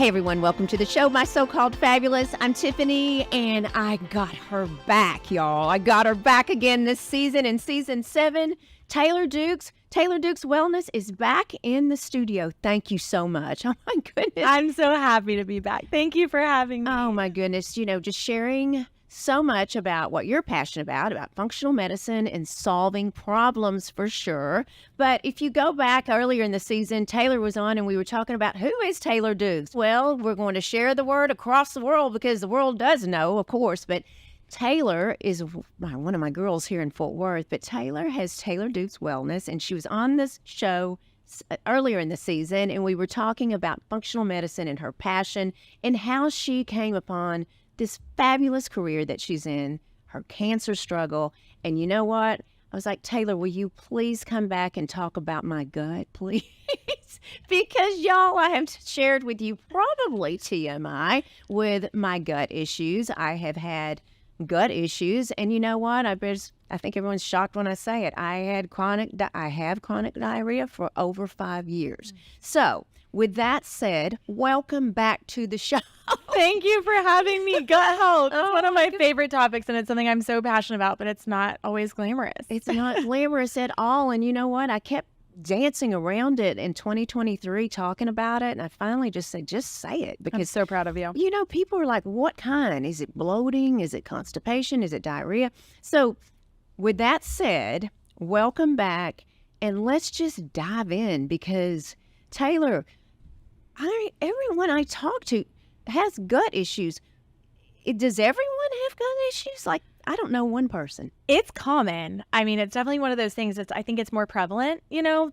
Hey everyone, welcome to the show, My So-Called Fabulous. I'm Tiffany, and I got her back, y'all. I got her back again this season in season 7. Taylor Dukes Wellness is back in the studio. Thank you so much. Oh my goodness. I'm so happy to be back. Thank you for having me. Oh my goodness. Just sharing so much about what you're passionate about functional medicine and solving problems for sure. But if you go back earlier in the season, Taylor was on and we were talking about who is Taylor Dukes. Well, we're going to share the word across the world because the world does know, of course, but Taylor is one of my girls here in Fort Worth, but Taylor has Taylor Dukes Wellness, and she was on this show earlier in the season, and we were talking about functional medicine and her passion and how she came upon this fabulous career that she's in, her cancer struggle. And you know what? I was like, Taylor, will you please come back and talk about my gut, please? Because y'all, I have shared with you probably TMI with my gut issues. I have had gut issues, and you know what? I think everyone's shocked when I say it. I have chronic diarrhea for over 5 years. So, with that said, welcome back to the show. Thank you for having me. Gut health. It's one of my favorite topics, and it's something I'm so passionate about, but it's not always glamorous. It's not glamorous at all. And you know what? I kept dancing around it in 2023, talking about it, and I finally just said, just say it. Because I'm so proud of you. You know, people are like, what kind? Is it bloating? Is it constipation? Is it diarrhea? So with that said, welcome back, and let's just dive in because Taylor, everyone I talk to has gut issues. Does everyone have gut issues? Like, I don't know one person. It's common. I mean, it's definitely one of those things I think it's more prevalent,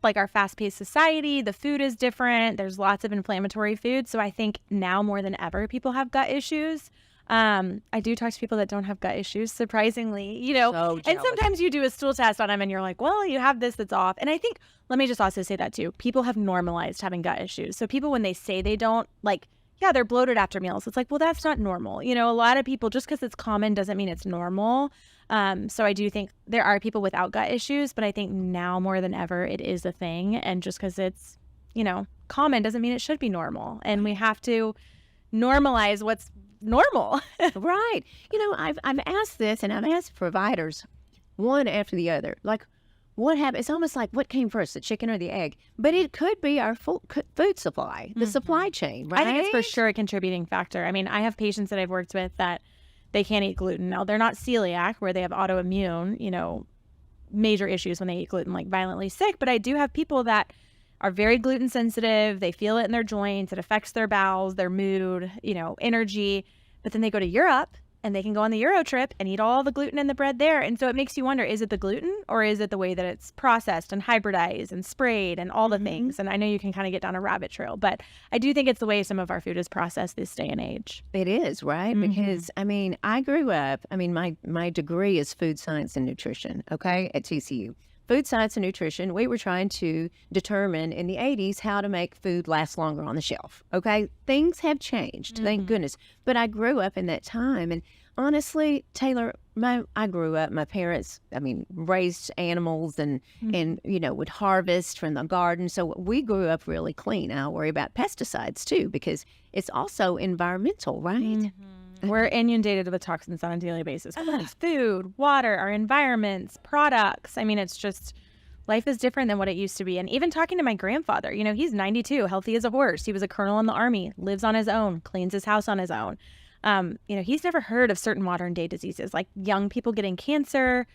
like our fast-paced society, the food is different. There's lots of inflammatory food. So I think now more than ever, people have gut issues. I do talk to people that don't have gut issues, surprisingly, So and sometimes you do a stool test on them and you're like, well, you have this that's off. And I think, let me just also say that too. People have normalized having gut issues. So people, when they say they don't, yeah, they're bloated after meals. It's like, well, that's not normal. A lot of people, just because it's common doesn't mean it's normal. So I do think there are people without gut issues, but I think now more than ever, it is a thing. And just because it's, common doesn't mean it should be normal. And we have to normalize what's normal. Right. I've asked this, and I've asked providers one after the other, like, what happened? It's almost like what came first, the chicken or the egg? But it could be our food supply, the supply chain, right? I think it's for sure a contributing factor. I mean, I have patients that I've worked with that they can't eat gluten. Now, they're not celiac, where they have autoimmune, major issues when they eat gluten, like violently sick. But I do have people that are very gluten sensitive. They feel it in their joints. It affects their bowels, their mood, energy. But then they go to Europe, and they can go on the Euro trip and eat all the gluten in the bread there. And so it makes you wonder, is it the gluten or is it the way that it's processed and hybridized and sprayed and all the things? And I know you can kind of get down a rabbit trail, but I do think it's the way some of our food is processed this day and age. It is, right? Because, I grew up, my degree is food science and nutrition, okay, at TCU. Food science and nutrition, we were trying to determine in the 80s how to make food last longer on the shelf, okay? Things have changed, thank goodness. But I grew up in that time, and honestly, Taylor, I grew up, my parents, raised animals and would harvest from the garden. So we grew up really clean. I worry about pesticides too, because it's also environmental, right? We're inundated with toxins on a daily basis. Food, water, our environments, products. It's just, life is different than what it used to be. And even talking to my grandfather, he's 92, healthy as a horse. He was a colonel in the army, lives on his own, cleans his house on his own. He's never heard of certain modern day diseases, like young people getting cancer,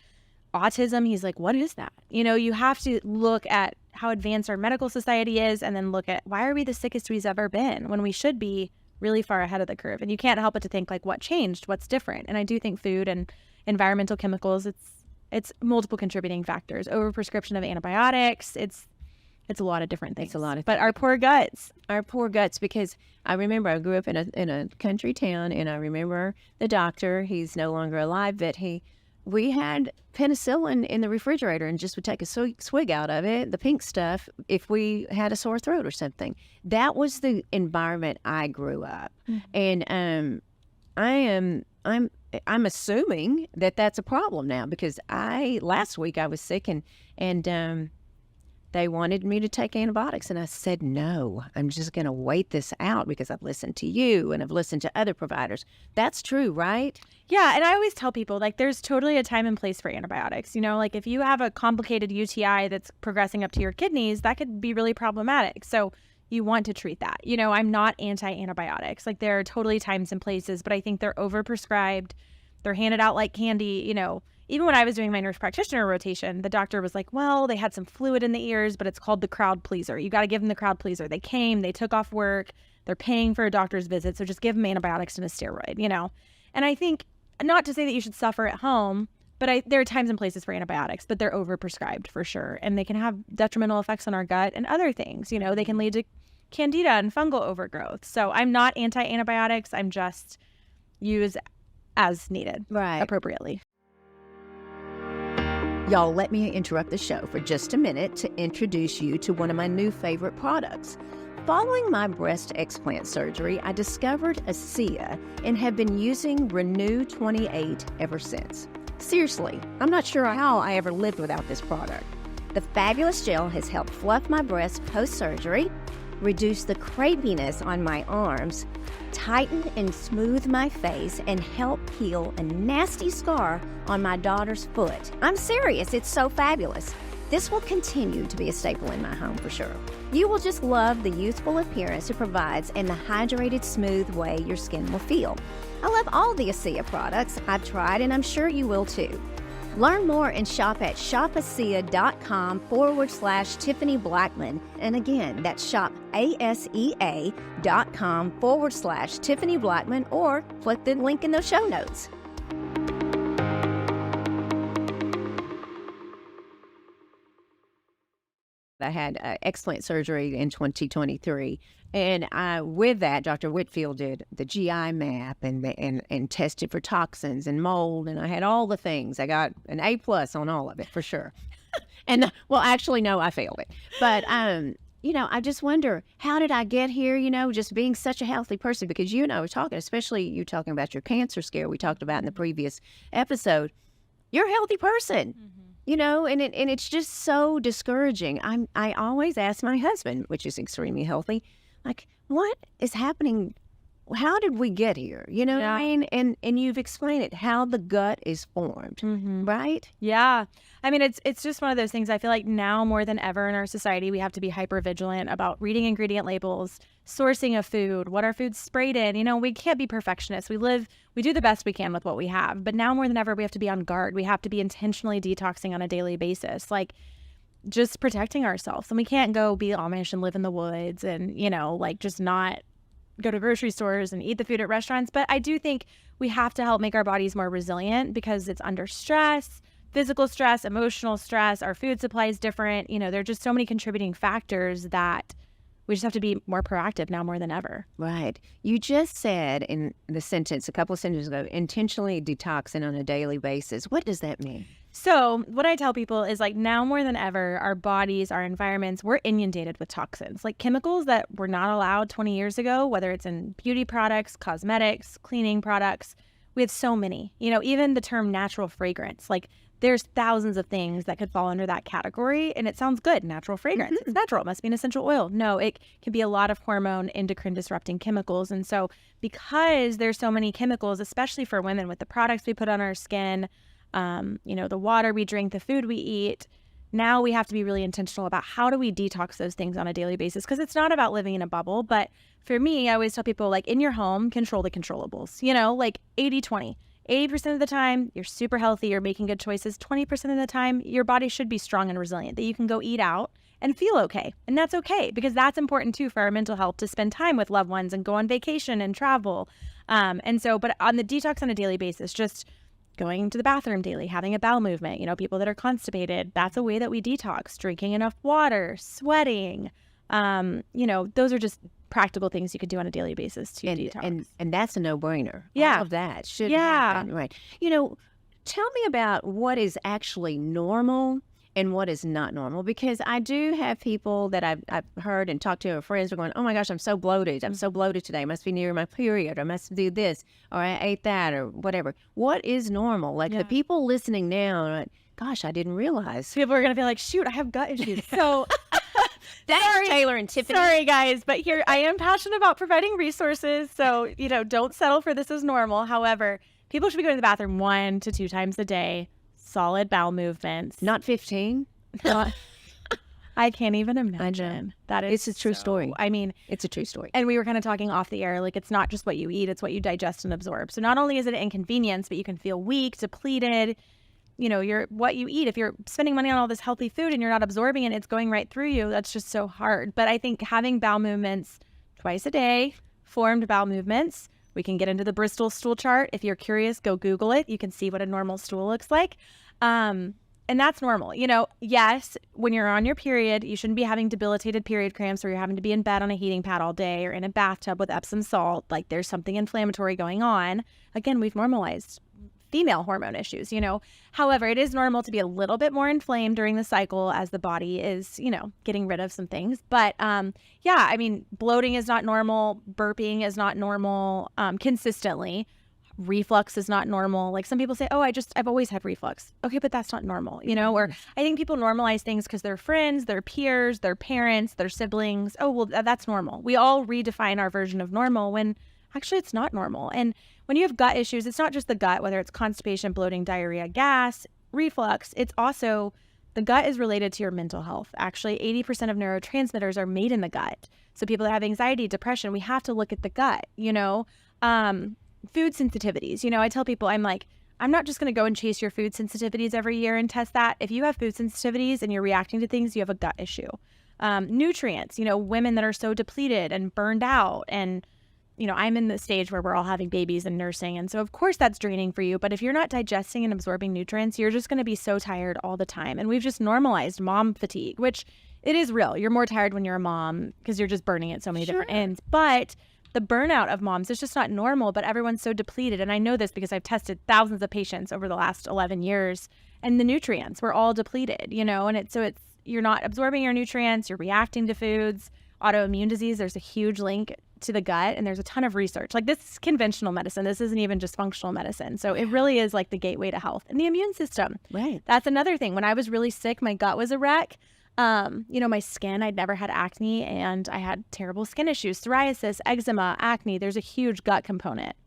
autism. He's like, what is that? You have to look at how advanced our medical society is and then look at, why are we the sickest we've ever been when we should be really far ahead of the curve? And you can't help but to think, like, what changed, what's different? And I do think food and environmental chemicals, it's multiple contributing factors. Overprescription of antibiotics, it's a lot of different things. It's a lot of but our poor guts, because I remember I grew up in a country town, and I remember the doctor, he's no longer alive, but we had penicillin in the refrigerator and just would take a swig out of it, the pink stuff, if we had a sore throat or something. That was the environment I grew up. And I'm assuming that that's a problem now, because last week I was sick and they wanted me to take antibiotics. And I said, no, I'm just going to wait this out because I've listened to you and I've listened to other providers. That's true, right? Yeah. And I always tell people, like, there's totally a time and place for antibiotics. You know, like if you have a complicated UTI that's progressing up to your kidneys, that could be really problematic. So you want to treat that. You know, I'm not anti-antibiotics. Like there are totally times and places, but I think they're overprescribed. They're handed out like candy. You know, even when I was doing my nurse practitioner rotation, the doctor was like, well, they had some fluid in the ears, but it's called the crowd pleaser. You got to give them the crowd pleaser. They came, they took off work, they're paying for a doctor's visit. So just give them antibiotics and a steroid, you know? And I think, not to say that you should suffer at home, but there are times and places for antibiotics, but they're overprescribed for sure. And they can have detrimental effects on our gut and other things. You know, they can lead to candida and fungal overgrowth. So I'm not anti-antibiotics. I'm just use as needed, right, appropriately. Y'all, let me interrupt the show for just a minute to introduce you to one of my new favorite products. Following my breast explant surgery, I discovered ASEA and have been using Renew 28 ever since. Seriously, I'm not sure how I ever lived without this product. The fabulous gel has helped fluff my breasts post-surgery, reduce the crepiness on my arms, tighten and smooth my face, and help heal a nasty scar on my daughter's foot. I'm serious, it's so fabulous. This will continue to be a staple in my home for sure. You will just love the youthful appearance it provides and the hydrated, smooth way your skin will feel. I love all the ASEA products I've tried, and I'm sure you will too. Learn more and shop at shopasea.com/Tiffany Blackmon. And again, that's shopasea.com/Tiffany Blackmon, or click the link in the show notes. I had explant surgery in 2023, and with that, Dr. Whitfield did the GI map and tested for toxins and mold, and I had all the things. I got an A+ on all of it for sure. And well, actually, no, I failed it. But you know, I just wonder, how did I get here? You know, just being such a healthy person, because you and I were talking, especially you talking about your cancer scare we talked about in the previous episode. You're a healthy person. Mm-hmm. You know, and it's just so discouraging. I always ask my husband, which is extremely healthy, like, what is happening? How did we get here? You know what I mean? And you've explained it, how the gut is formed, right? Yeah. I mean, it's just one of those things. I feel like now more than ever in our society, we have to be hyper vigilant about reading ingredient labels, sourcing of food, what our food's sprayed in. You know, we can't be perfectionists. We do the best we can with what we have. But now more than ever, we have to be on guard. We have to be intentionally detoxing on a daily basis, like just protecting ourselves. And we can't go be Amish and live in the woods and, you know, like just not go to grocery stores and eat the food at restaurants. But I do think we have to help make our bodies more resilient because it's under stress, physical stress, emotional stress. Our food supply is different. You know, there are just so many contributing factors that we just have to be more proactive now more than ever. Right. You just said in the sentence, a couple of sentences ago, intentionally detoxing on a daily basis. What does that mean? So what I tell people is, like, now more than ever, our bodies, our environments, we're inundated with toxins, like chemicals that were not allowed 20 years ago, whether it's in beauty products, cosmetics, cleaning products. We have so many, you know, even the term natural fragrance, like there's thousands of things that could fall under that category. And it sounds good. Natural fragrance. It's natural. It must be an essential oil. No, it can be a lot of hormone, endocrine disrupting chemicals. And so because there's so many chemicals, especially for women with the products we put on our skin, you know, the water we drink, the food we eat, now we have to be really intentional about how do we detox those things on a daily basis, because it's not about living in a bubble. But for me, I always tell people, like, in your home, control the controllables, you know, like 80-20. 80% of the time, you're super healthy, you're making good choices. 20% of the time, your body should be strong and resilient, that you can go eat out and feel okay. And that's okay, because that's important too for our mental health, to spend time with loved ones and go on vacation and travel. And so, but on the detox on a daily basis, just going to the bathroom daily, having a bowel movement, you know, people that are constipated, that's a way that we detox. Drinking enough water, sweating, you know, those are just practical things you could do on a daily basis to detox. And that's a no-brainer. Yeah. All of that should happen, right? You know, tell me about what is actually normal and what is not normal, because I do have people that I've heard and talked to, friends are going, oh my gosh, I'm so bloated. I'm so bloated today. I must be near my period. I must do this, or I ate that, or whatever. What is normal? Like the people listening now are like, gosh, I didn't realize. People are going to be like, shoot, I have gut issues. So Thanks, Taylor and Tiffany. Sorry, guys, but here I am passionate about providing resources. So, don't settle for this as normal. However, people should be going to the bathroom 1 to 2 times a day. Solid bowel movements. Not 15. I can't even imagine. That is It's a true story. I mean, It's a true story. and we were kind of talking off the air, like it's not just what you eat, it's what you digest and absorb. So not only is it an inconvenience, but you can feel weak, depleted. What you eat, if you're spending money on all this healthy food and you're not absorbing it, it's going right through you. That's just so hard. But I think having bowel movements twice a day, formed bowel movements, we can get into the Bristol stool chart. If you're curious, go Google it. You can see what a normal stool looks like. And that's normal. Yes, when you're on your period, you shouldn't be having debilitated period cramps or you're having to be in bed on a heating pad all day or in a bathtub with Epsom salt. Like there's something inflammatory going on. Again, we've normalized female hormone issues. However, it is normal to be a little bit more inflamed during the cycle as the body is, getting rid of some things. But bloating is not normal. Burping is not normal consistently. Reflux is not normal. Like some people say, oh, I've always had reflux. Okay, but that's not normal, or I think people normalize things because their friends, their peers, their parents, their siblings. Oh, well, that's normal. We all redefine our version of normal when actually it's not normal. And when you have gut issues, it's not just the gut, whether it's constipation, bloating, diarrhea, gas, reflux, it's also the gut is related to your mental health. Actually, 80% of neurotransmitters are made in the gut. So people that have anxiety, depression, we have to look at the gut, food sensitivities. I tell people, I'm not just going to go and chase your food sensitivities every year and test that. If you have food sensitivities and you're reacting to things, you have a gut issue. Nutrients, women that are so depleted and burned out. And, I'm in the stage where we're all having babies and nursing. And so, of course, that's draining for you. But if you're not digesting and absorbing nutrients, you're just going to be so tired all the time. And we've just normalized mom fatigue, which it is real. You're more tired when you're a mom because you're just burning at so many different ends. But the burnout of moms is just not normal, but everyone's so depleted. And I know this because I've tested thousands of patients over the last 11 years and the nutrients were all depleted, and you're not absorbing your nutrients, you're reacting to foods, autoimmune disease. There's a huge link to the gut and there's a ton of research. Like this is conventional medicine. This isn't even just functional medicine. So it really is like the gateway to health and the immune system. Right. That's another thing. When I was really sick, my gut was a wreck. My skin, I'd never had acne and I had terrible skin issues, psoriasis, eczema, acne. There's a huge gut component.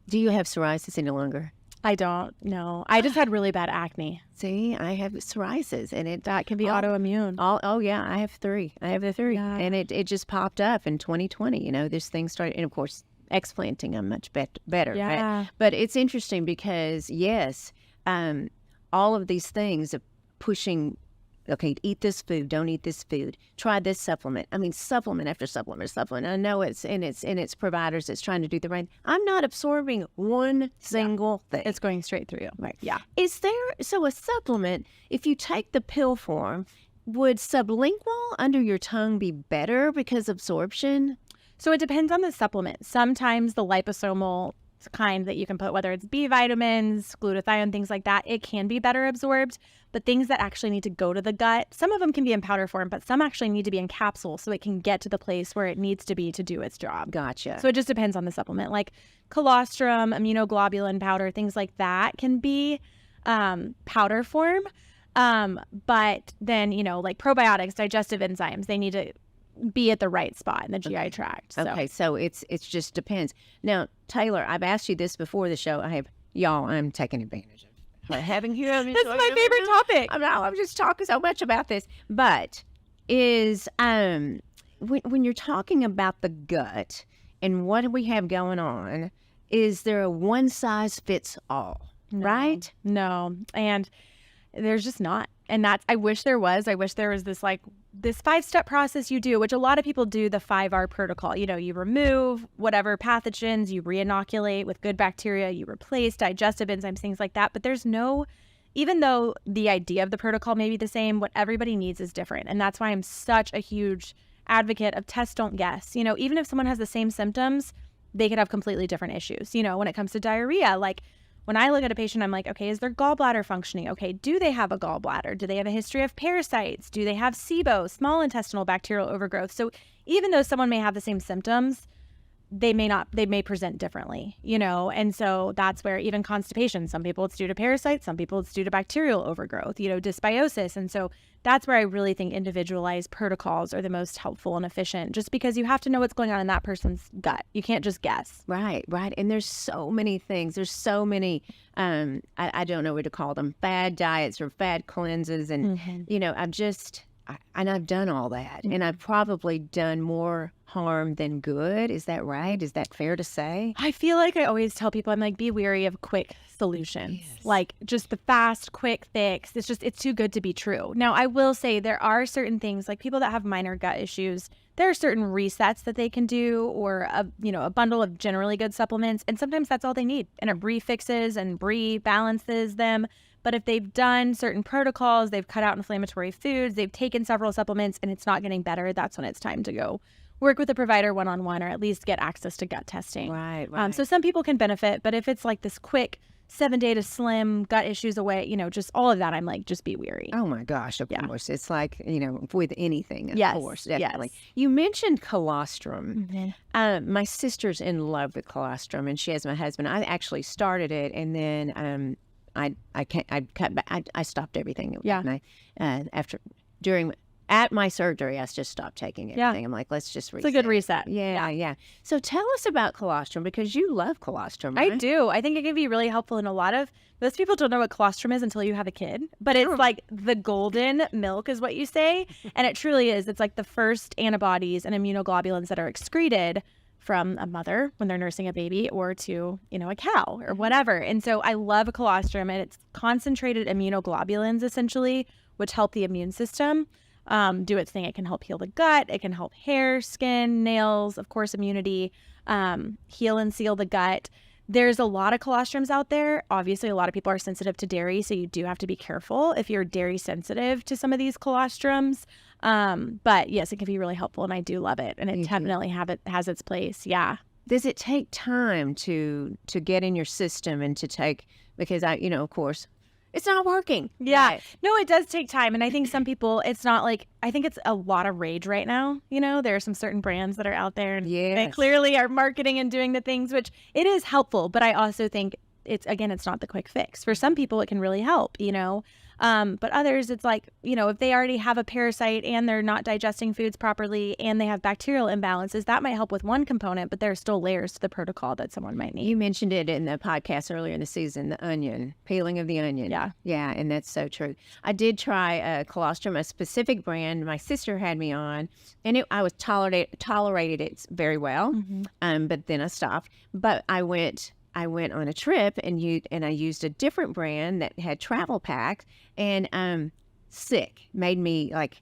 Do you have psoriasis any longer? I don't know. I just had really bad acne. See, I have psoriasis and That can be autoimmune. Oh yeah, I have 3. I have the 3. Yeah. And it just popped up in 2020. This thing started, and of course, explanting I'm much better. Yeah. Right? But it's interesting because, yes, all of these things of pushing, okay, eat this food, don't eat this food, try this supplement. I mean, supplement after supplement. I know it's providers that's trying to do the right. I'm not absorbing one single thing. It's going straight through you. Right. Yeah. Is there, so a supplement, if you take the pill form, would sublingual under your tongue be better because absorption? So it depends on the supplement. Sometimes the liposomal kind that you can put, whether it's B vitamins, glutathione, things like that, it can be better absorbed. But things that actually need to go to the gut, some of them can be in powder form, but some actually need to be in capsules so it can get to the place where it needs to be to do its job. Gotcha. So it just depends on the supplement. Like colostrum, immunoglobulin powder, things like that can be powder form. But then, like probiotics, digestive enzymes, they need to be at the right spot in the GI tract. So. Okay, so it's just depends. Now, Taylor, I've asked you this before the show. I'm taking advantage of having you. That's my favorite topic. I'm just talking so much about this. But is when you're talking about the gut and what we have going on, is there a one size fits all? No. Right? No. And there's just not. And I wish there was. I wish there was this 5-step process you do, which a lot of people do, the 5R protocol. You remove whatever pathogens, you re-inoculate with good bacteria, you replace digestive enzymes, things like that. But there's no, even though the idea of the protocol may be the same, what everybody needs is different. And that's why I'm such a huge advocate of test, don't guess. Even if someone has the same symptoms, they could have completely different issues. When it comes to diarrhea, like when I look at a patient, I'm like, okay, is their gallbladder functioning? Okay, do they have a gallbladder? Do they have a history of parasites? Do they have SIBO, small intestinal bacterial overgrowth? So even though someone may have the same symptoms, they may present differently, and so that's where even constipation, some people it's due to parasites, some people it's due to bacterial overgrowth, dysbiosis. And so that's where I really think individualized protocols are the most helpful and efficient, just because you have to know what's going on in that person's gut. You can't just guess. Right. And there's so many things. There's so many, I don't know what to call them, fad diets or fad cleanses. And, I've done all that. And I've probably done more harm than good. Is that right? Is that fair to say? I feel like I always tell people, I'm like, be wary of quick solutions. Yes. Like just the fast, quick fix. It's too good to be true. Now, I will say there are certain things, like people that have minor gut issues, there are certain resets that they can do, or a bundle of generally good supplements. And sometimes that's all they need. And it refixes and rebalances them. But if they've done certain protocols, they've cut out inflammatory foods, they've taken several supplements, and it's not getting better, that's when it's time to go work with a provider one-on-one, or at least get access to gut testing. Right. So some people can benefit, but if it's like this quick 7-day to slim, gut issues away, just all of that, I'm like, just be weary. Oh my gosh, of course. It's like, with anything, of Yes, course, definitely. yes. You mentioned colostrum. Mm-hmm. My sister's in love with colostrum, and she has my husband. I actually started it, and then I stopped everything. Yeah. And at my surgery, I just stopped taking everything. I'm like, let's just reset. It's a good reset. Yeah. So tell us about colostrum, because you love colostrum, right? I do. I think it can be really helpful in most people don't know what colostrum is until you have a kid, but it's like the golden milk is what you say. And it truly is. It's like the first antibodies and immunoglobulins that are excreted from a mother when they're nursing a baby, or to, a cow or whatever. And so I love colostrum, and it's concentrated immunoglobulins essentially, which help the immune system do its thing. It can help heal the gut. It can help hair, skin, nails, of course, immunity, heal and seal the gut. There's a lot of colostrums out there. Obviously, a lot of people are sensitive to dairy, so you do have to be careful if you're dairy sensitive to some of these colostrums. But yes, it can be really helpful, and I do love it, and it definitely has its place. Yeah. Does it take time to get in your system and to take, because of course, it's not working. Yeah. Right. No, it does take time. And I think some people, it's not like, I think it's a lot of rage right now. There are some certain brands that are out there, and they clearly are marketing and doing the things, which it is helpful. But I also think it's not the quick fix. For some people, it can really help, but others, it's like, if they already have a parasite and they're not digesting foods properly and they have bacterial imbalances, that might help with one component, but there are still layers to the protocol that someone might need. You mentioned it in the podcast earlier in the season, the onion, peeling of the onion. Yeah, and that's so true. I did try colostrum, a specific brand. My sister had me on, and I was tolerated it very well, but then I stopped. But I went on a trip, and I used a different brand that had travel packs, and sick, made me like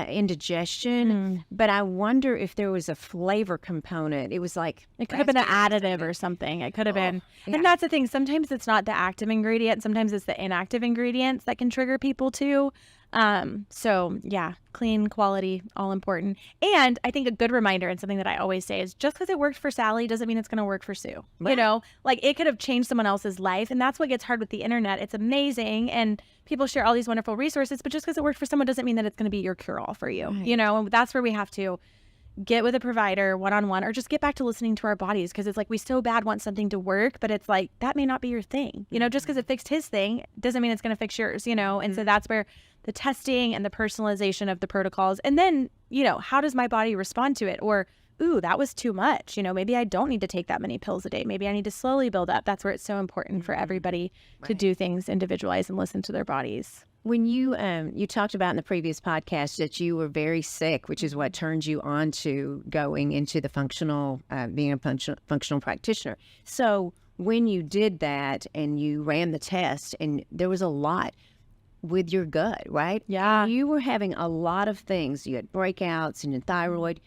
indigestion. But I wonder if there was a flavor component. It was like it could have been an additive or something. It could have been. Yeah. And that's the thing. Sometimes it's not the active ingredient. Sometimes it's the inactive ingredients that can trigger people too. So yeah, clean, quality, all important. And I think a good reminder, and something that I always say, is just because it worked for Sally doesn't mean it's going to work for Sue. Right. Like it could have changed someone else's life. And that's what gets hard with the internet. It's amazing. And people share all these wonderful resources, but just because it worked for someone doesn't mean that it's going to be your cure all for you. Right. And that's where we have to get with a provider one-on-one, or just get back to listening to our bodies. Because it's like, we so bad want something to work, but it's like, that may not be your thing. Just because it fixed his thing doesn't mean it's going to fix yours, And so that's where the testing and the personalization of the protocols, and then, how does my body respond to it? Or, ooh, that was too much. Maybe I don't need to take that many pills a day. Maybe I need to slowly build up. That's where it's so important for everybody to do things individualized and listen to their bodies. When you talked about in the previous podcast that you were very sick, which is what turned you on to going into the being a functional practitioner. So when you did that and you ran the test, and there was a lot with your gut, right? Yeah. You were having a lot of things. You had breakouts and your thyroid.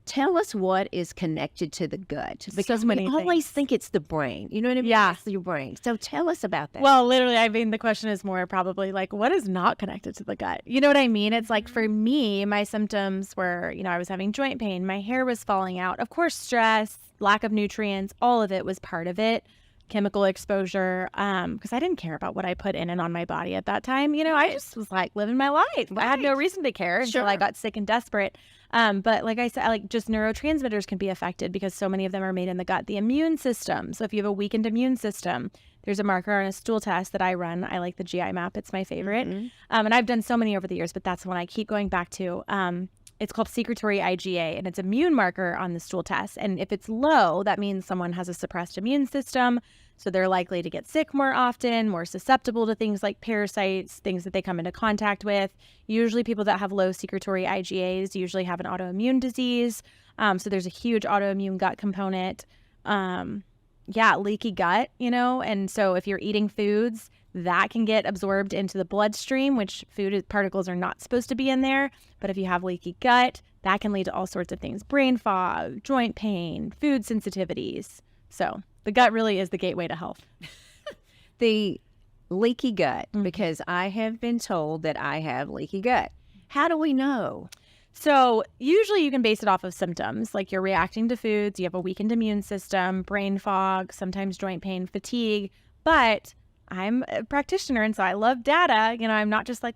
Tell us what is connected to the gut, because we always think it's the brain. You know what I mean? Yeah. It's your brain. So tell us about that. Well, literally, the question is more probably like, what is not connected to the gut? You know what I mean? It's like, for me, my symptoms were, I was having joint pain. My hair was falling out. Of course, stress, lack of nutrients, all of it was part of it. chemical exposure, because I didn't care about what I put in and on my body at that time. I just was like living my life. I had no reason to care until I got sick and desperate. But like I said, like just neurotransmitters can be affected because so many of them are made in the gut. The immune system. So if you have a weakened immune system, there's a marker on a stool test that I run. I like the GI map. It's my favorite. And I've done so many over the years, but that's the one I keep going back to. It's called secretory IgA, and it's a immune marker on the stool test. And if it's low, that means someone has a suppressed immune system. So they're likely to get sick more often, more susceptible to things like parasites, things that they come into contact with. Usually people that have low secretory IgAs usually have an autoimmune disease. So there's a huge autoimmune gut component. Leaky gut, and so if you're eating foods that can get absorbed into the bloodstream, which food particles are not supposed to be in there. But if you have leaky gut, that can lead to all sorts of things: brain fog, joint pain, food sensitivities. So the gut really is the gateway to health. The leaky gut, because I have been told that I have leaky gut. How do we know? So usually you can base it off of symptoms, like you're reacting to foods, you have a weakened immune system, brain fog, sometimes joint pain, fatigue. But I'm a practitioner, and so I love data. I'm not just like,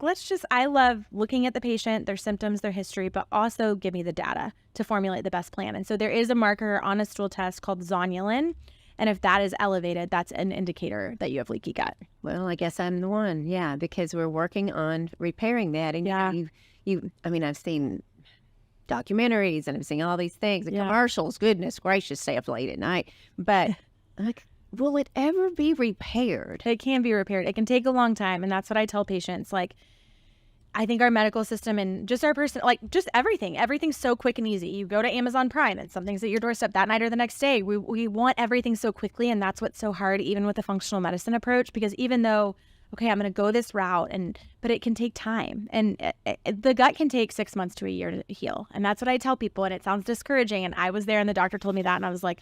I love looking at the patient, their symptoms, their history, but also give me the data to formulate the best plan. And so there is a marker on a stool test called zonulin. And if that is elevated, that's an indicator that you have leaky gut. Well, I guess I'm the one. Yeah, because we're working on repairing that. And I've seen documentaries and I've seen all these things, the commercials, goodness gracious, stay up late at night. But like, will it ever be repaired? It can be repaired. It can take a long time. And that's what I tell patients. Like, I think our medical system and just our person, like just everything's so quick and easy. You go to Amazon Prime and something's at your doorstep that night or the next day. We want everything so quickly. And that's what's so hard, even with the functional medicine approach, because even though, okay, I'm going to go this route, but it can take time. And the gut can take 6 months to a year to heal. And that's what I tell people. And it sounds discouraging. And I was there and the doctor told me that. And I was like,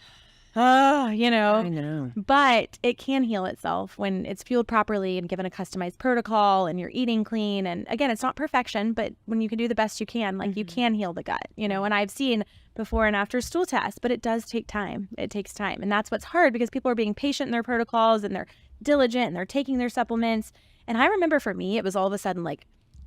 I know. But it can heal itself when it's fueled properly and given a customized protocol and you're eating clean. And again, it's not perfection, but when you can do the best you can, like you can heal the gut, and I've seen before and after stool tests, but it does take time. It takes time. And that's what's hard, because people are being patient in their protocols and they're diligent and they're taking their supplements. And I remember for me, it was all of a sudden like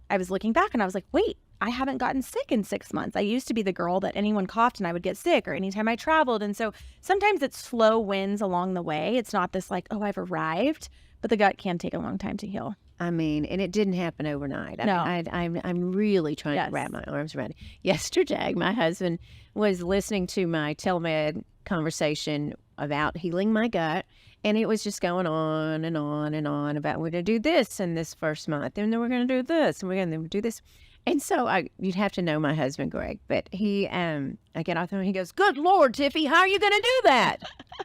I was looking back and I was like, wait, I haven't gotten sick in 6 months. I used to be the girl that anyone coughed and I would get sick, or anytime I traveled. And so sometimes it's slow wins along the way. It's not this like, oh, I've arrived, but the gut can take a long time to heal. And it didn't happen overnight. No. I'm really trying to wrap my arms around it. Yesterday, my husband was listening to my telemed conversation about healing my gut. And it was just going on and on and on about, we're going to do this in this first month, and then we're going to do this, and we're going to do this. And so you'd have to know my husband, Greg, but he, I get off there and he goes, "Good Lord, Tiffy, how are you going to do that?"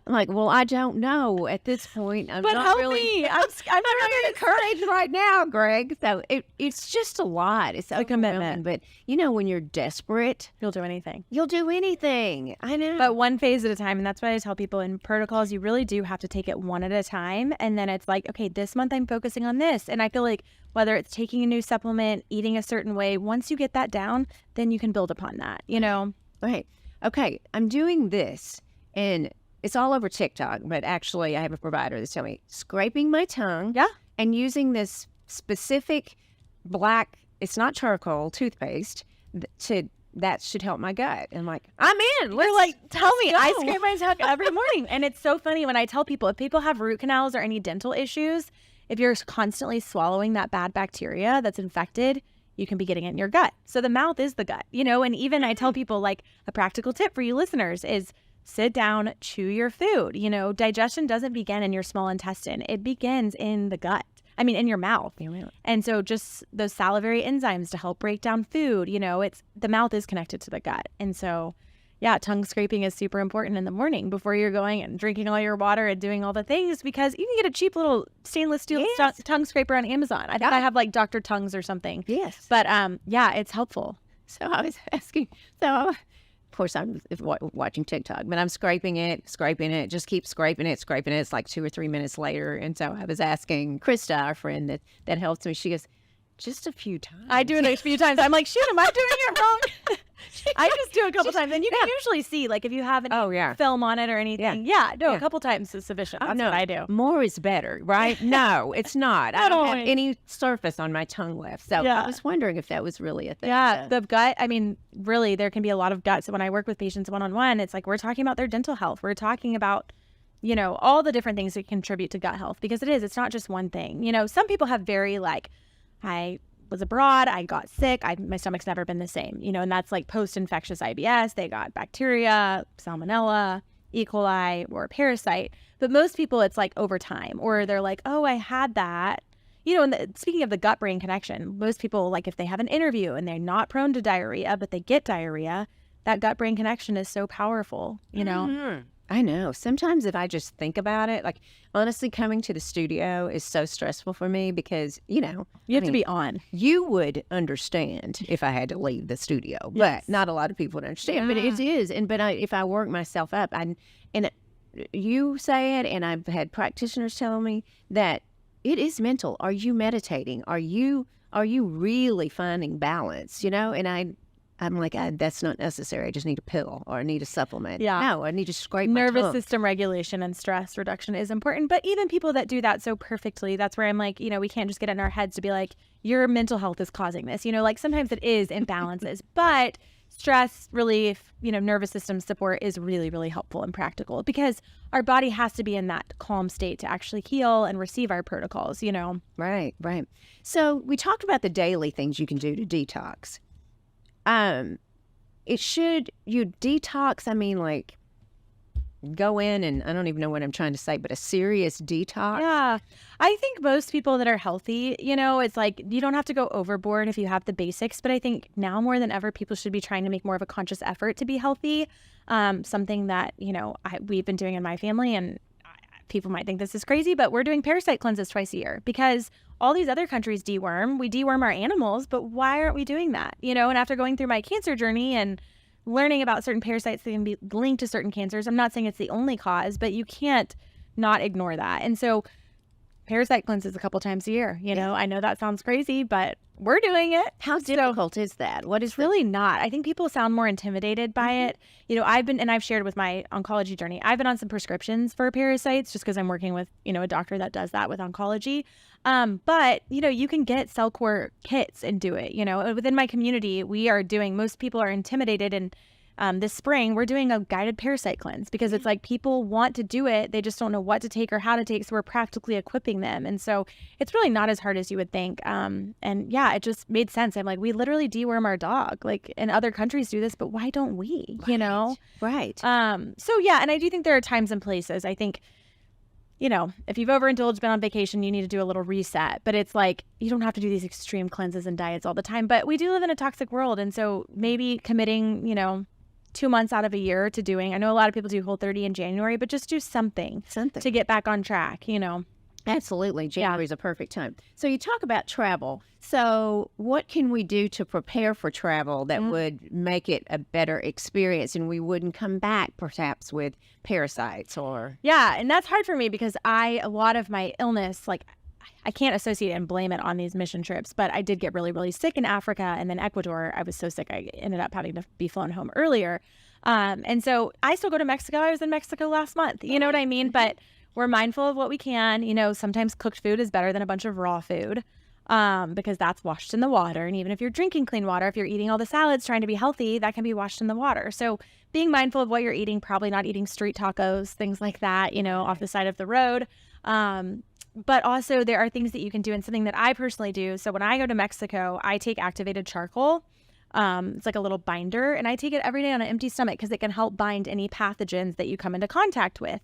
I'm like, well, I don't know at this point. But help me. I'm really encouraged right now, Greg. So it's just a lot. It's a commitment. But when you're desperate, You'll do anything. I know. But one phase at a time. And that's why I tell people in protocols, you really do have to take it one at a time. And then it's like, okay, this month I'm focusing on this. And I feel like whether it's taking a new supplement, eating a certain way, once you get that down, then you can build upon that, Right. Okay, I'm doing this, and it's all over TikTok, but actually I have a provider that's telling me, scraping my tongue and using this specific black, it's not charcoal, toothpaste, that should help my gut. And I'm like, I'm in. You're like, tell me. I scrape my tongue every morning. And it's so funny when I tell people, if people have root canals or any dental issues, if you're constantly swallowing that bad bacteria that's infected, you can be getting it in your gut. So the mouth is the gut, and even I tell people, like, a practical tip for you listeners is sit down, chew your food. Digestion doesn't begin in your small intestine. It begins in the gut. In your mouth. Yeah, really. And so just those salivary enzymes to help break down food, it's the mouth is connected to the gut. And so, tongue scraping is super important in the morning before you're going and drinking all your water and doing all the things, because you can get a cheap little stainless steel tongue scraper on Amazon. I think I have like Dr. Tongues or something. Yes. But it's helpful. So I was asking, of course I'm watching TikTok, but I'm scraping it, just keep scraping it. It's like 2 or 3 minutes later. And so I was asking Krista, our friend that helps me, she goes, just a few times. I do it a few times. I'm like, shoot, am I doing it wrong? I just do it a couple times. And you can usually see, like, if you have any film on it or anything. A couple times is sufficient. That's what I do. More is better, right? No, it's not. I don't have any surface on my tongue left. So I was wondering if that was really a thing. Yeah, the gut, I mean, really, there can be a lot of gut. So when I work with patients one-on-one, it's like we're talking about their dental health. We're talking about, you know, all the different things that contribute to gut health, because it's not just one thing. You know, some people have very, like, I was abroad, I got sick, my stomach's never been the same, you know, and that's like post-infectious IBS. They got bacteria, salmonella, E. coli, or a parasite. But most people, it's like over time, or they're like, oh, I had that. You know, and speaking of the gut-brain connection, most people, like, if they have an interview and they're not prone to diarrhea, but they get diarrhea, that gut-brain connection is so powerful, you know? Mm-hmm. I know. Sometimes if I just think about it, like, honestly, coming to the studio is so stressful for me because, you know, you have to be on. You would understand if I had to leave the studio, but not a lot of people would understand. But it is. But if I work myself up, and you say it, and I've had practitioners telling me that it is mental. Are you meditating? Are you really finding balance? You know, and I'm like, that's not necessary. I just need a pill or I need a supplement. Yeah. No, I need to scrape my nervous tongue. System regulation and stress reduction is important. But even people that do that so perfectly, that's where I'm like, you know, we can't just get in our heads to be like, your mental health is causing this. You know, like sometimes it is imbalances, but stress relief, you know, nervous system support is really, really helpful and practical because our body has to be in that calm state to actually heal and receive our protocols, you know. Right. So we talked about the daily things you can do to detox. You detox, I mean, like, go in and I don't even know what I'm trying to say, but a serious detox. Yeah. I think most people that are healthy, you know, it's like you don't have to go overboard if you have the basics, but I think now more than ever, people should be trying to make more of a conscious effort to be healthy. Something that, you know, we've been doing in my family, and people might think this is crazy, but we're doing parasite cleanses twice a year because all these other countries deworm. We deworm our animals, but why aren't we doing that? You know, and after going through my cancer journey and learning about certain parasites that can be linked to certain cancers, I'm not saying it's the only cause, but you can't not ignore that. And so parasite cleanses a couple times a year, you know, I know that sounds crazy, but we're doing it. How difficult is that? What is really not. I think people sound more intimidated by it. You know, I've shared with my oncology journey, I've been on some prescriptions for parasites just because I'm working with, you know, a doctor that does that with oncology. But, you know, you can get CellCore kits and do it. You know, within my community, most people are intimidated, and this spring we're doing a guided parasite cleanse because it's like people want to do it. They just don't know what to take or how to take. So we're practically equipping them. And so it's really not as hard as you would think. And yeah, it just made sense. I'm like, we literally deworm our dog, like, and other countries do this, but why don't we, you know? Right. So yeah. And I do think there are times and places. I think, you know, if you've overindulged, been on vacation, you need to do a little reset. But it's like, you don't have to do these extreme cleanses and diets all the time. But we do live in a toxic world. And so maybe committing, you know, 2 months out of a year to doing, I know a lot of people do Whole30 in January, but just do something to get back on track, you know. Absolutely. January is a perfect time. So you talk about travel. So what can we do to prepare for travel that would make it a better experience and we wouldn't come back perhaps with parasites or... Yeah, and that's hard for me because a lot of my illness, like, I can't associate and blame it on these mission trips, but I did get really, really sick in Africa, and then Ecuador. I was so sick I ended up having to be flown home earlier. And so I still go to Mexico. I was in Mexico last month. You know what I mean? But we're mindful of what we can. You know, sometimes cooked food is better than a bunch of raw food because that's washed in the water. And even if you're drinking clean water, if you're eating all the salads trying to be healthy, that can be washed in the water. So being mindful of what you're eating, probably not eating street tacos, things like that, you know, off the side of the road. But also there are things that you can do, and something that I personally do. So when I go to Mexico, I take activated charcoal. It's like a little binder, and I take it every day on an empty stomach because it can help bind any pathogens that you come into contact with.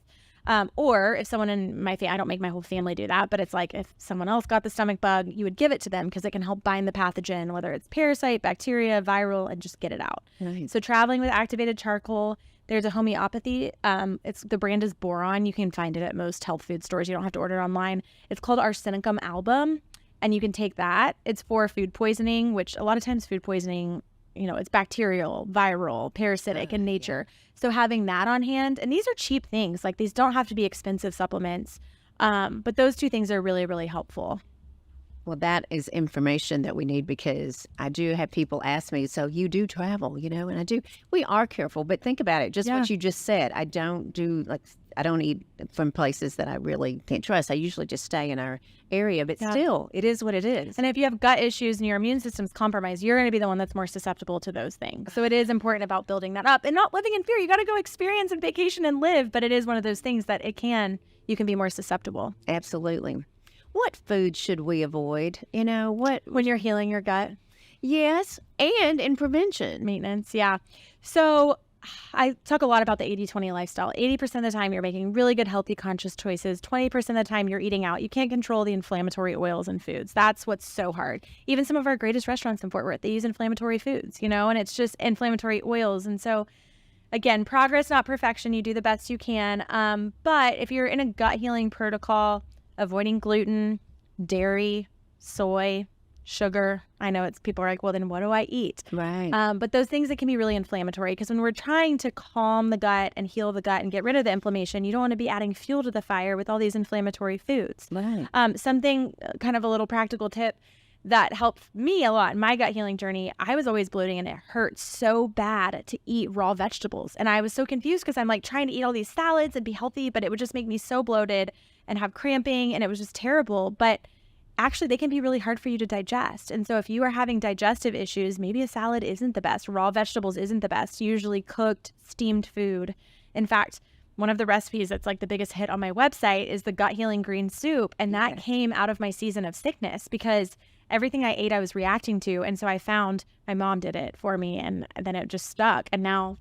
Or if someone in my family, I don't make my whole family do that, but it's like if someone else got the stomach bug, you would give it to them because it can help bind the pathogen, whether it's parasite, bacteria, viral, and just get it out. Nice. So traveling with activated charcoal. There's a homeopathy. The brand is Boron. You can find it at most health food stores. You don't have to order it online. It's called Arsenicum album, and you can take that. It's for food poisoning, which a lot of times food poisoning, you know, it's bacterial, viral, parasitic in nature. So having that on hand, and these are cheap things. Like, these don't have to be expensive supplements, but those two things are really, really helpful. Well, that is information that we need because I do have people ask me, so you do travel, and I do. We are careful, but think about it. Just Yeah. what you just said. I don't eat from places that I really can't trust. I usually just stay in our area, but still, it is what it is. And if you have gut issues and your immune system's compromised, you're going to be the one that's more susceptible to those things. So it is important about building that up and not living in fear. You got to go experience and vacation and live, but it is one of those things that you can be more susceptible. Absolutely. What food should we avoid? When you're healing your gut. Yes, and in prevention. Maintenance, yeah. So I talk a lot about the 80-20 lifestyle. 80% of the time you're making really good, healthy, conscious choices. 20% of the time you're eating out. You can't control the inflammatory oils and foods. That's what's so hard. Even some of our greatest restaurants in Fort Worth, they use inflammatory foods, and it's just inflammatory oils. And so, again, progress, not perfection. You do the best you can. But if you're in a gut healing protocol, avoiding gluten, dairy, soy, sugar. I know people are like, well, then what do I eat? Right. But those things that can be really inflammatory, because when we're trying to calm the gut and heal the gut and get rid of the inflammation, you don't want to be adding fuel to the fire with all these inflammatory foods. Right. Something kind of a little practical tip that helped me a lot in my gut healing journey. I was always bloating and it hurt so bad to eat raw vegetables. And I was so confused because I'm like trying to eat all these salads and be healthy, but it would just make me so bloated and have cramping, and it was just terrible. But actually, they can be really hard for you to digest. And so if you are having digestive issues, maybe a salad isn't the best. Raw vegetables isn't the best. Usually cooked, steamed food. In fact, one of the recipes that's like the biggest hit on my website is the gut healing green soup. And that came out of my season of sickness because everything I ate, I was reacting to. And so I found my mom did it for me, and then it just stuck. And now,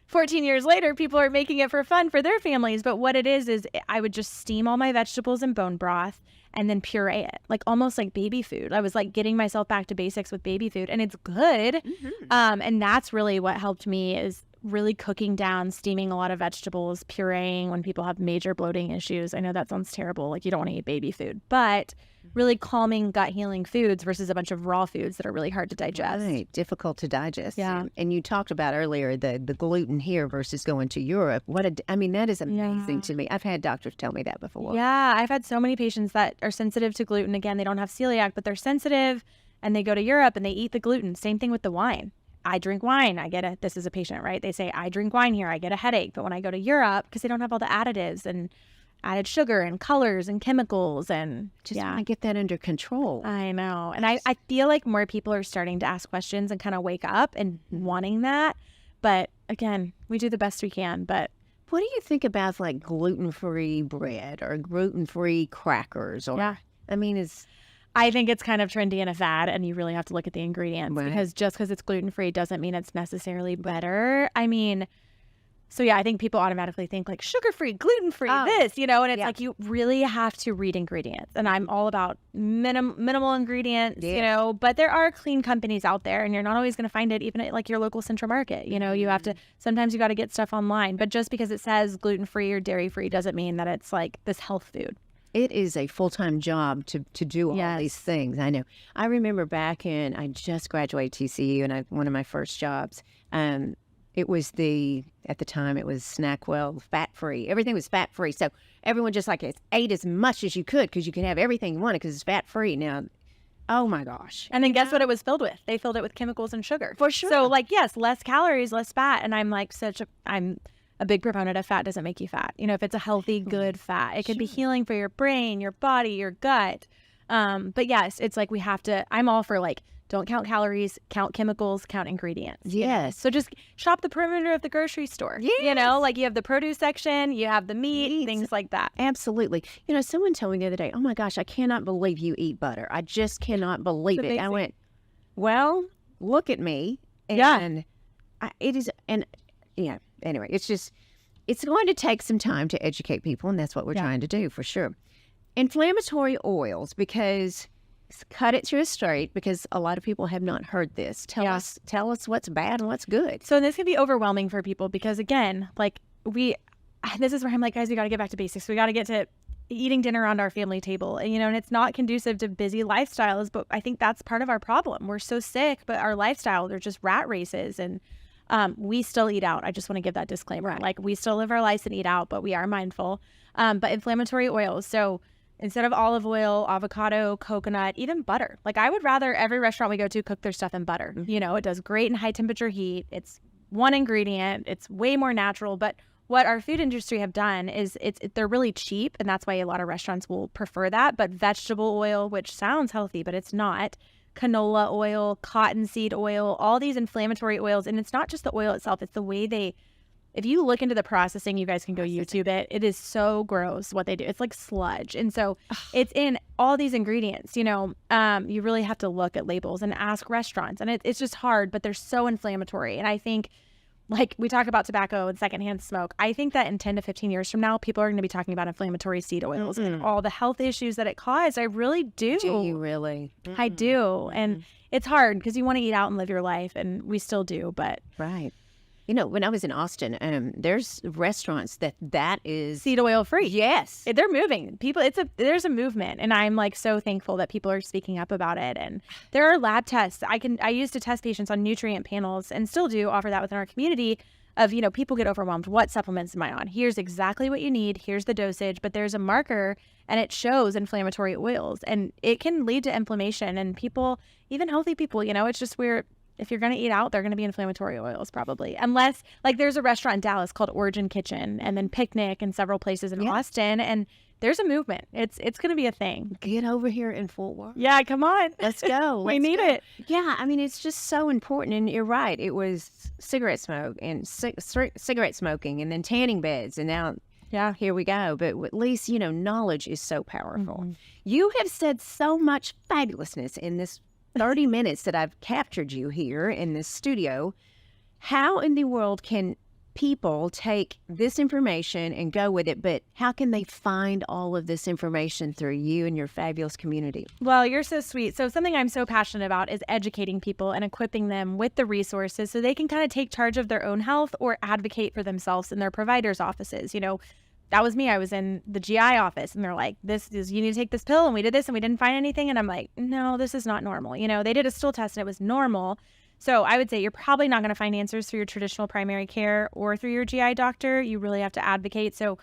14 years later, people are making it for fun for their families. But what it is I would just steam all my vegetables in bone broth and then puree it, like almost like baby food. I was like getting myself back to basics with baby food, and it's good. Mm-hmm. And that's really what helped me, is really cooking down, steaming a lot of vegetables, pureeing when people have major bloating issues. I know that sounds terrible, like you don't want to eat baby food, but really calming gut healing foods versus a bunch of raw foods that are really hard to digest. Right. Difficult to digest. Yeah. And you talked about earlier the gluten here versus going to Europe. That is amazing to me. I've had doctors tell me that before. Yeah. I've had so many patients that are sensitive to gluten. Again, they don't have celiac, but they're sensitive, and they go to Europe and they eat the gluten. Same thing with the wine. I drink wine. This is a patient, right? They say, I drink wine here, I get a headache. But when I go to Europe, because they don't have all the additives and added sugar and colors and chemicals, and just want to get that under control. I know. And I feel like more people are starting to ask questions and kind of wake up and wanting that. But again, we do the best we can. But what do you think about like gluten-free bread or gluten-free crackers? I think it's kind of trendy and a fad, and you really have to look at the ingredients, right, because just because it's gluten-free doesn't mean it's necessarily better. So yeah, I think people automatically think like sugar-free, gluten-free, and it's like you really have to read ingredients. And I'm all about minimal ingredients, but there are clean companies out there, and you're not always going to find it even at like your local Central Market. You have to, sometimes you got to get stuff online, but just because it says gluten-free or dairy-free doesn't mean that it's like this health food. It is a full-time job to do all these things. I know. I remember I just graduated TCU, and one of my first jobs, it was at the time it was SnackWell fat-free. Everything was fat-free. So everyone just like ate as much as you could because you could have everything you wanted because it's fat-free. Now, oh my gosh. And then guess what it was filled with? They filled it with chemicals and sugar. For sure. So yes, less calories, less fat. And I'm a big proponent of fat doesn't make you fat. If it's a healthy, good fat, it can be healing for your brain, your body, your gut. But yes, it's like I'm all for like, don't count calories, count chemicals, count ingredients. Yes. So just shop the perimeter of the grocery store. Yes. Like you have the produce section, you have the meat, things like that. Absolutely. Someone told me the other day, oh my gosh, I cannot believe you eat butter. I just cannot believe it. I went, well, look at me. And anyway, it's going to take some time to educate people, and that's what we're trying to do for sure. Inflammatory oils, because cut it to a straight, because a lot of people have not heard this. Tell us what's bad and what's good. So this can be overwhelming for people because, again, like this is where I'm like, guys, we got to get back to basics. We got to get to eating dinner around our family table, and it's not conducive to busy lifestyles, but I think that's part of our problem. We're so sick, but our lifestyle, they're just rat races, and we still eat out. I just want to give that disclaimer. Right. Like we still live our lives and eat out, but we are mindful. But inflammatory oils. So Instead of olive oil, avocado, coconut, even butter. Like I would rather every restaurant we go to cook their stuff in butter. You know, it does great in high temperature heat. It's one ingredient. It's way more natural. But what our food industry have done is they're really cheap, and that's why a lot of restaurants will prefer that. But vegetable oil, which sounds healthy, but it's not, canola oil, cottonseed oil, all these inflammatory oils. And it's not just the oil itself, it's the way if you look into the processing, you guys can go YouTube it. It is so gross what they do. It's like sludge. And so it's in all these ingredients, you know. You really have to look at labels and ask restaurants. And it's just hard, but they're so inflammatory. And I think, like we talk about tobacco and secondhand smoke, I think that in 10 to 15 years from now, people are going to be talking about inflammatory seed oils and all the health issues that it caused. I really do. Do you really? I do. And it's hard because you want to eat out and live your life, and we still do, but... Right. You know, when I was in Austin, there's restaurants that is seed oil free. Yes, they're moving. People, there's a movement, and I'm like so thankful that people are speaking up about it. And there are lab tests. I used to test patients on nutrient panels, and still do offer that within our community. Of, you know, people get overwhelmed. What supplements am I on? Here's exactly what you need. Here's the dosage. But there's a marker, and it shows inflammatory oils, and it can lead to inflammation. And people, even healthy people, you know, it's just weird. If you're going to eat out, they're going to be inflammatory oils probably. Unless, like, there's a restaurant in Dallas called Origin Kitchen, and then Picnic and several places in Austin. And there's a movement. It's going to be a thing. Get over here in Fort Worth. Yeah, come on. Let's go. We need it. Yeah, I mean, it's just so important. And you're right. It was cigarette smoke and cigarette smoking, and then tanning beds. And now, here we go. But at least, you know, knowledge is so powerful. You have said so much fabulousness in this 30 minutes that I've captured you here in this studio. How in the world can people take this information and go with it, but how can they find all of this information through you and your fabulous community? Well, you're so sweet. So something I'm so passionate about is educating people and equipping them with the resources so they can kind of take charge of their own health or advocate for themselves in their providers' offices. You know, that was me. I was in the GI office, and they're like, you need to take this pill, and we did this and we didn't find anything. And I'm like, no, this is not normal. You know, they did a stool test and it was normal. So I would say you're probably not going to find answers through your traditional primary care or through your GI doctor. You really have to advocate. So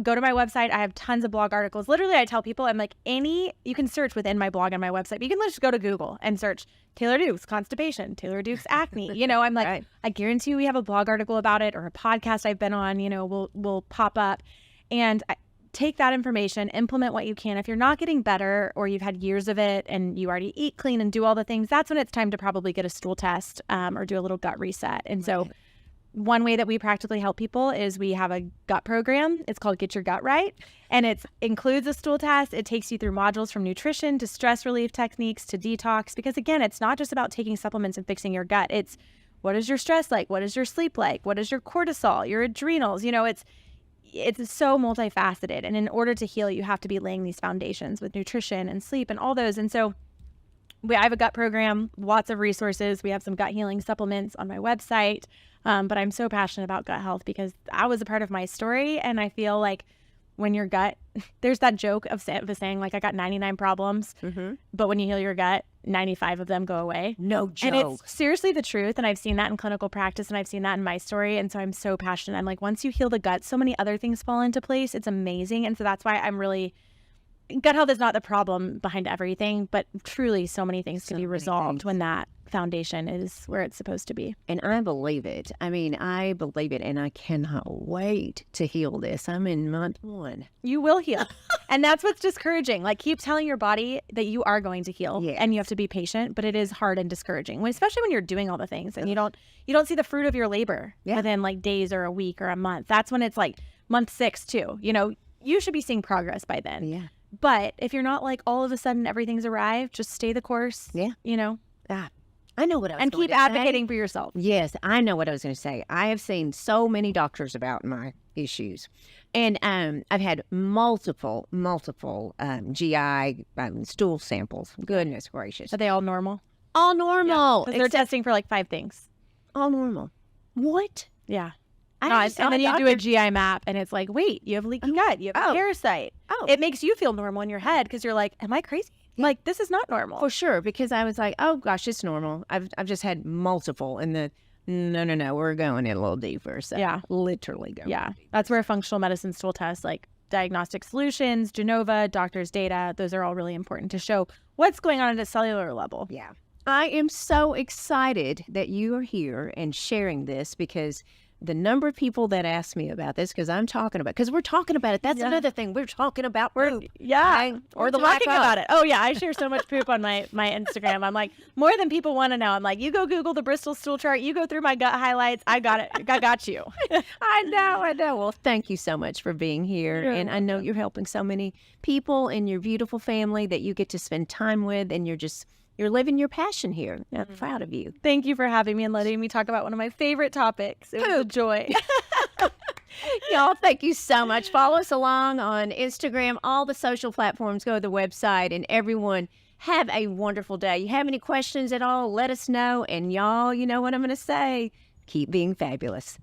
go to my website. I have tons of blog articles. Literally, I tell people, I'm like, you can search within my blog and my website, but you can just go to Google and search Taylor Dukes constipation, Taylor Dukes acne. You know, I'm like, I guarantee you we have a blog article about it, or a podcast I've been on, you know, will pop up. And take that information, implement what you can. If you're not getting better, or you've had years of it and you already eat clean and do all the things, that's when it's time to probably get a stool test or do a little gut reset. And so one way that we practically help people is we have a gut program. It's called Get Your Gut Right. And it includes a stool test. It takes you through modules from nutrition to stress relief techniques to detox. Because again, it's not just about taking supplements and fixing your gut. It's what is your stress like? What is your sleep like? What is your cortisol, your adrenals? You know, it's so multifaceted. And in order to heal, you have to be laying these foundations with nutrition and sleep and all those. And so I have a gut program, lots of resources. We have some gut healing supplements on my website. But I'm so passionate about gut health because that was a part of my story. And I feel like when your gut, there's that joke of saying, like, I got 99 problems, but when you heal your gut, 95 of them go away. No joke. And it's seriously the truth. And I've seen that in clinical practice, and I've seen that in my story. And so I'm so passionate. I'm like, once you heal the gut, so many other things fall into place. It's amazing. And so that's why I'm really, gut health is not the problem behind everything, but truly so many things can be resolved when that foundation is where it's supposed to be. And I believe it. I mean, I believe it, and I cannot wait to heal this. I'm in month 1. You will heal. And that's what's discouraging. Like, keep telling your body that you are going to heal, and you have to be patient, but it is hard and discouraging, especially when you're doing all the things and you don't see the fruit of your labor within like days or a week or a month. That's when it's like month 6 too. You know, you should be seeing progress by then. Yeah. But if you're not like all of a sudden everything's arrived, just stay the course. Yeah. You know? I know what I was and going keep to advocating say. for yourself. Yes, I know what I was going to say. I have seen so many doctors about my issues, and I've had multiple GI stool samples. Goodness gracious, Are they all normal? all normal. Because they're testing for like 5 things. all normal. What? Yeah. I No, just and saw then a you do a doctor- GI map, and it's like, wait, you have leaky gut, you have a parasite. Oh. It makes you feel normal in your head because you're like, am I crazy? Like, this is not normal. For sure, because I was like, oh gosh, it's normal. I've just had multiple, and no, we're going in a little deeper. So Yeah. literally going. Yeah, that's where a functional medicine stool test, like, diagnostic solutions, Genova, doctor's data. Those are all really important to show what's going on at a cellular level. Yeah. I am so excited that you are here and sharing this, because the number of people that ask me about this, because we're talking about it. That's another thing. We're talking about poop. Or the lack about it. Oh yeah, I share so much poop on my Instagram. I'm like, more than people want to know. I'm like, you go Google the Bristol stool chart. You go through my gut highlights. I got it. I got you. I know. Well, thank you so much for being here. And I know you're helping so many people in your beautiful family that you get to spend time with, and you're living your passion here. I'm proud of you. Thank you for having me and letting me talk about one of my favorite topics. It was a joy. Y'all, thank you so much. Follow us along on Instagram, all the social platforms. Go to the website, and everyone, have a wonderful day. You have any questions at all, let us know. And y'all, you know what I'm going to say. Keep being fabulous.